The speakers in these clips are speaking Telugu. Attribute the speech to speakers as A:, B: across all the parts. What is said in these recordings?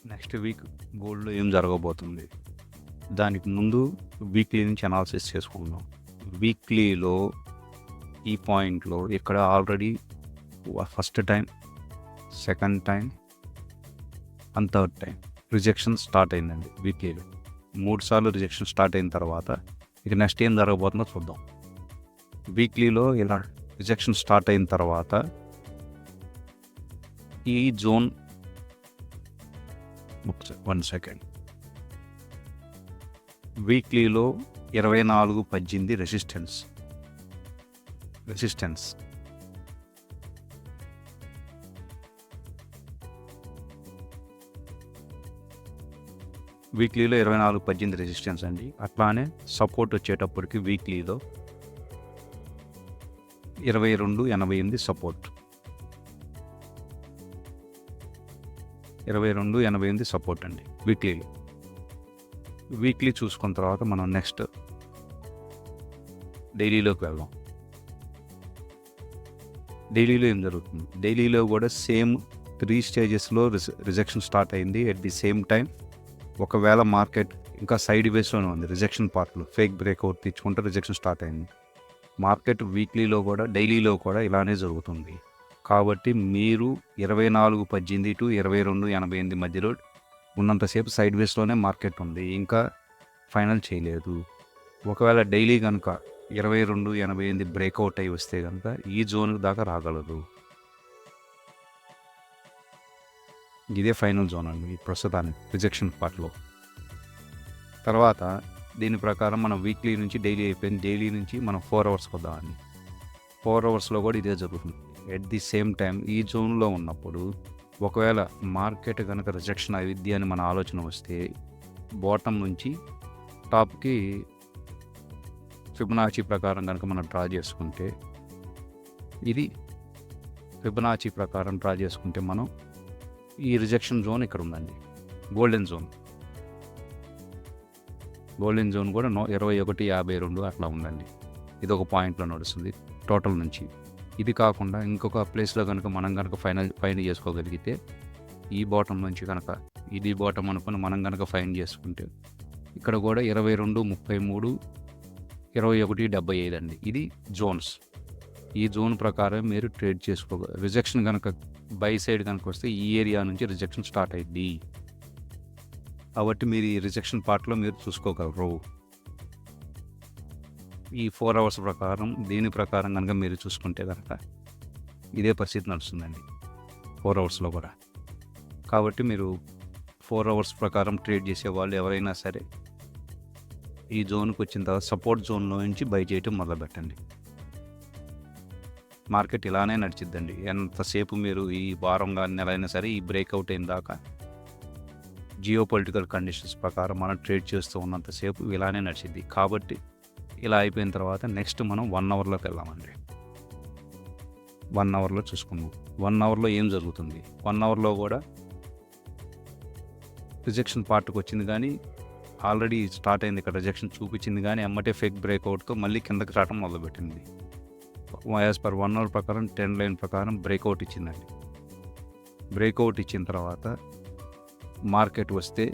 A: నెక్స్ట్ వీక్ గోల్డ్‌లో ఏం జరగబోతుంది? దానికి ముందు వీక్లీ నుంచి అనాలిసిస్ చేసుకుందాం. వీక్లీలో ఈ పాయింట్‌లో ఇక్కడ already first time, second time and third time rejection start అయిందండి వీక్లీలో. 3 సార్లు రిజెక్షన్ స్టార్ట్ అయిన తర్వాత ఇక నెక్స్ట్ ఏం జరగబోతుందో చూద్దాం. వీక్లీలో ఇలా రిజెక్షన్ స్టార్ట్ అయిన తర్వాత ఈ జోన్ 1 సెకండ్ వీక్లీలో 24.18 రెసిస్టెన్స్ వీక్లీలో 24.18 రెసిస్టెన్స్ అండి. అట్లానే సపోర్ట్ వచ్చేటప్పటికి వీక్లీలో 22.88 సపోర్ట్, 22.88 సపోర్ట్ అండి వీక్లీలో. వీక్లీ చూసుకున్న తర్వాత మనం నెక్స్ట్ డైలీలోకి వెళ్దాం. డైలీలో ఏం జరుగుతుంది? డైలీలో కూడా సేమ్ 3 స్టేజెస్లో రిజెక్షన్ స్టార్ట్ అయింది. ఎట్ ది సేమ్ టైం ఒకవేళ మార్కెట్ ఇంకా సైడ్ వేస్లోనే ఉంది, రిజెక్షన్ పార్ట్లో ఫేక్ బ్రేక్అవుట్ తెచ్చుకుంటే రిజెక్షన్ స్టార్ట్ అయింది. మార్కెట్ వీక్లీలో కూడా డైలీలో కూడా ఇలానే జరుగుతుంది. కాబట్టి మీరు 24.18 టు 22.88 మధ్యలో ఉన్నంతసేపు సైడ్ వేస్లోనే మార్కెట్ ఉంది, ఇంకా ఫైనల్ చేయలేదు. ఒకవేళ డైలీ కనుక 22.88 బ్రేక్అవుట్ అయి వస్తే కనుక ఈ జోన్ దాకా రాగలదు. ఇదే ఫైనల్ జోన్ అండి ప్రస్తుతానికి రిజెక్షన్ పార్ట్లో. తర్వాత దీని ప్రకారం మనం వీక్లీ నుంచి డైలీ అయిపోయింది. డైలీ నుంచి మనం 4 అవర్స్కి వద్దామండి. 4 అవర్స్లో కూడా ఇదే జరుగుతుంది. ఎట్ ది సేమ్ టైం ఈ జోన్లో ఉన్నప్పుడు ఒకవేళ మార్కెట్ కనుక రిజెక్షన్ అయ్యిద్ది అని మన ఆలోచన వస్తే బాటమ్ నుంచి టాప్కి ఫిబొనాచి ప్రకారం కనుక మనం డ్రా చేసుకుంటే, ఇది ఫిబొనాచి ప్రకారం డ్రా చేసుకుంటే మనం ఈ రిజెక్షన్ జోన్ ఇక్కడ ఉందండి, గోల్డెన్ జోన్ కూడా 21.52 అట్లా ఉందండి. ఇది ఒక పాయింట్లో నడుస్తుంది టోటల్ నుంచి. ఇది కాకుండా ఇంకొక ప్లేస్లో కనుక మనం కనుక ఫైండ్ చేసుకోగలిగితే ఈ బాటమ్ నుంచి కనుక ఇది బాటమ్ అనుకుని మనం కనుక ఫైండ్ చేసుకుంటే ఇక్కడ కూడా 22.33, 21.75 అండి. ఇది జోన్స్. ఈ జోన్ ప్రకారం మీరు ట్రేడ్ రిజెక్షన్ కనుక బై సైడ్ కనుక వస్తే ఈ ఏరియా నుంచి రిజెక్షన్ స్టార్ట్ అయ్యింది. కాబట్టి మీరు ఈ రిజెక్షన్ పార్ట్లో మీరు చూసుకోగలరు. ఈ 4 అవర్స్ ప్రకారం దీని ప్రకారం కనుక మీరు చూసుకుంటే కనుక ఇదే పరిస్థితి నడుస్తుందండి 4 అవర్స్లో కూడా. కాబట్టి మీరు 4 అవర్స్ ప్రకారం ట్రేడ్ చేసే వాళ్ళు ఎవరైనా సరే ఈ జోన్కి వచ్చిన తర్వాత సపోర్ట్ జోన్లో నుంచి బై చేయటం మొదలుపెట్టండి. మార్కెట్ ఇలానే నడిచిద్దండి ఎంతసేపు మీరు ఈ వారం కానీ నెల అయినా సరే ఈ బ్రేక్అవుట్ అయిన దాకా జియో పొలిటికల్ కండిషన్స్ ప్రకారం మనం ట్రేడ్ చేస్తూ ఉన్నంతసేపు ఇలానే నడిచిద్ది. కాబట్టి ఇలా అయిపోయిన తర్వాత నెక్స్ట్ మనం 1 అవర్లోకి వెళ్దామండి. 1 అవర్లో చూసుకుందాం. 1 అవర్లో ఏం జరుగుతుంది? 1 అవర్లో కూడా రిజెక్షన్ పార్ట్కి వచ్చింది, కానీ ఆల్రెడీ స్టార్ట్ అయింది. ఇక్కడ రిజెక్షన్ చూపించింది కానీ ఎమ్మటే ఫేక్ బ్రేక్అవుట్తో మళ్ళీ కిందకి రావడం మొదలుపెట్టింది. యాజ్ పర్ 1 అవర్ ప్రకారం 10 లైన్ ప్రకారం బ్రేక్అవుట్ ఇచ్చిందండి. బ్రేక్అవుట్ ఇచ్చిన తర్వాత మార్కెట్ వస్తే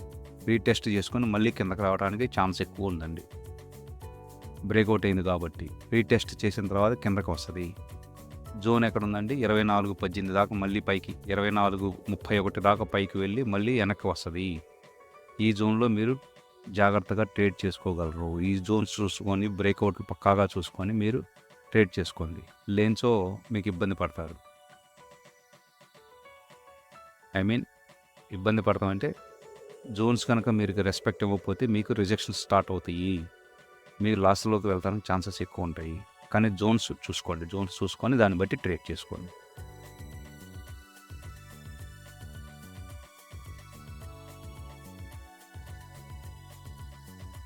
A: రీటెస్ట్ చేసుకొని మళ్ళీ కిందకి రావడానికి ఛాన్స్ ఎక్కువ ఉందండి. బ్రేక్అవుట్ అయింది కాబట్టి రీటెస్ట్ చేసిన తర్వాత కిందకి వస్తుంది. జోన్ ఎక్కడ ఉందండి? 24.18 దాకా మళ్ళీ పైకి 24.31 దాకా పైకి వెళ్ళి మళ్ళీ వెనక్కి వస్తుంది. ఈ జోన్లో మీరు జాగ్రత్తగా ట్రేడ్ చేసుకోగలరు. ఈ జోన్స్ చూసుకొని బ్రేక్అవుట్ పక్కాగా చూసుకొని మీరు ట్రేడ్ చేసుకోండి. లేన్సో మీకు ఇబ్బంది పడతారు. ఇబ్బంది పడతామంటే జోన్స్ కనుక మీరు రెస్పెక్ట్ ఇవ్వకపోతే మీకు రిజెక్షన్ స్టార్ట్ అవుతాయి, మీరు లాస్లోకి వెళ్తానికి ఛాన్సెస్ ఎక్కువ ఉంటాయి. కానీ జోన్స్ చూసుకోండి, జోన్స్ చూసుకొని దాన్ని బట్టి ట్రేడ్ చేసుకోండి.